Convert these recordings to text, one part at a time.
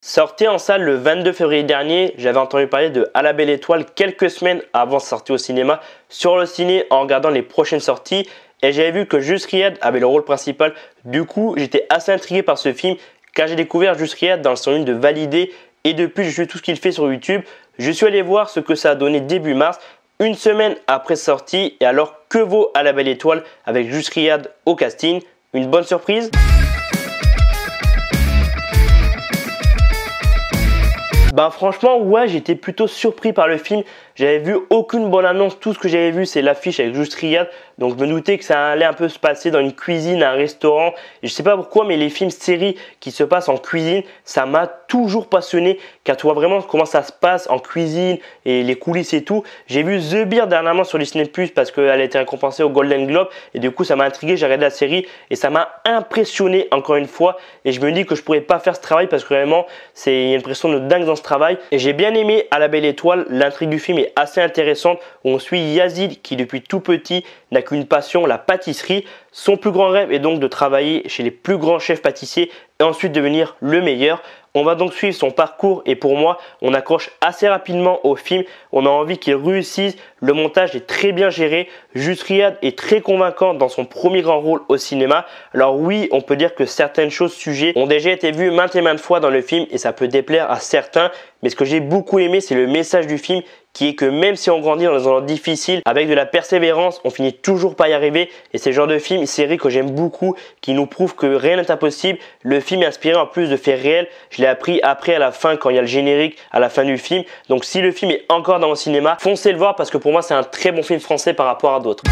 Sorti en salle le 22 février dernier, j'avais entendu parler de À la belle étoile quelques semaines avant sa sortie au cinéma sur le ciné en regardant les prochaines sorties et j'avais vu que Just Riyad avait le rôle principal. Du coup, j'étais assez intrigué par ce film car j'ai découvert Just Riyad dans son une de Validé et depuis je suis tout ce qu'il fait sur YouTube. Je suis allé voir ce que ça a donné début mars, une semaine après sa sortie, et alors que vaut À la belle étoile avec Just Riyad au casting? Une bonne surprise? Bah franchement ouais, j'étais plutôt surpris par le film. J'avais vu aucune bonne annonce, tout ce que j'avais vu c'est l'affiche avec Just Riyad. Donc je me doutais que ça allait un peu se passer dans une cuisine, un restaurant. Et je sais pas pourquoi mais les films séries qui se passent en cuisine, ça m'a toujours passionné. Car tu vois vraiment comment ça se passe en cuisine et les coulisses et tout. J'ai vu The Bear dernièrement sur Disney Plus parce qu'elle a été récompensée au Golden Globe. Et du coup ça m'a intrigué, j'ai regardé la série et ça m'a impressionné encore une fois. Et je me dis que je pourrais pas faire ce travail parce que vraiment c'est une pression de dingue dans ce travail. Et j'ai bien aimé À la belle étoile, l'intrigue du film est assez intéressante où on suit Yazid qui depuis tout petit n'a qu'une passion, la pâtisserie. Son plus grand rêve est donc de travailler chez les plus grands chefs pâtissiers et ensuite devenir le meilleur. On va donc suivre son parcours et pour moi, on accroche assez rapidement au film. On a envie qu'il réussisse. Le montage est très bien géré. Just Riyad est très convaincant dans son premier grand rôle au cinéma. Alors oui, on peut dire que certaines choses sujets ont déjà été vues maintes et maintes fois dans le film et ça peut déplaire à certains. Mais ce que j'ai beaucoup aimé, c'est le message du film qui est que même si on grandit dans des endroits difficiles, avec de la persévérance, on finit toujours par y arriver. Et c'est le genre de film, série que j'aime beaucoup, qui nous prouve que rien n'est impossible. Le film est inspiré en plus de faits réels. Je l'ai appris après à la fin quand il y a le générique à la fin du film. Donc si le film est encore dans mon cinéma, foncez le voir parce que pour moi c'est un très bon film français par rapport à d'autres.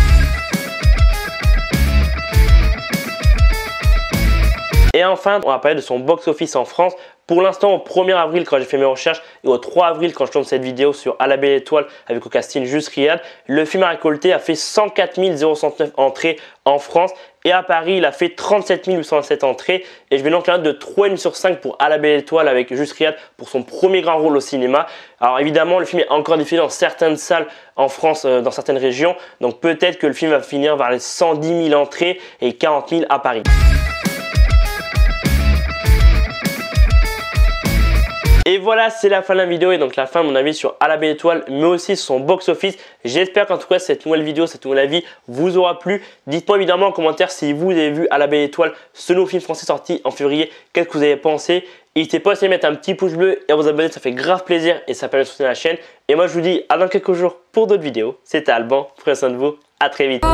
Et enfin, on va parler de son box-office en France. Pour l'instant, au 1er avril quand j'ai fait mes recherches et au 3 avril quand je tourne cette vidéo sur À la belle étoile avec au casting Just Riyad, le film a récolté a fait 104 069 entrées en France et à Paris il a fait 37 807 entrées et je vais donc la note de 3,5 sur 5 pour À la belle étoile avec Just Riyad pour son premier grand rôle au cinéma. Alors évidemment le film est encore diffusé dans certaines salles en France, dans certaines régions, donc peut-être que le film va finir vers les 110 000 entrées et 40 000 à Paris. Et voilà, c'est la fin de la vidéo et donc la fin de mon avis sur À la belle étoile, mais aussi sur son box-office. J'espère qu'en tout cas cette nouvelle vidéo, cette nouvelle avis vous aura plu. Dites-moi évidemment en commentaire si vous avez vu À la belle étoile, ce nouveau film français sorti en février, qu'est-ce que vous avez pensé. N'hésitez pas aussi à mettre un petit pouce bleu et à vous abonner, ça fait grave plaisir et ça permet de soutenir la chaîne. Et moi je vous dis à dans quelques jours pour d'autres vidéos. C'était Alban, prenez soin de vous, à très vite.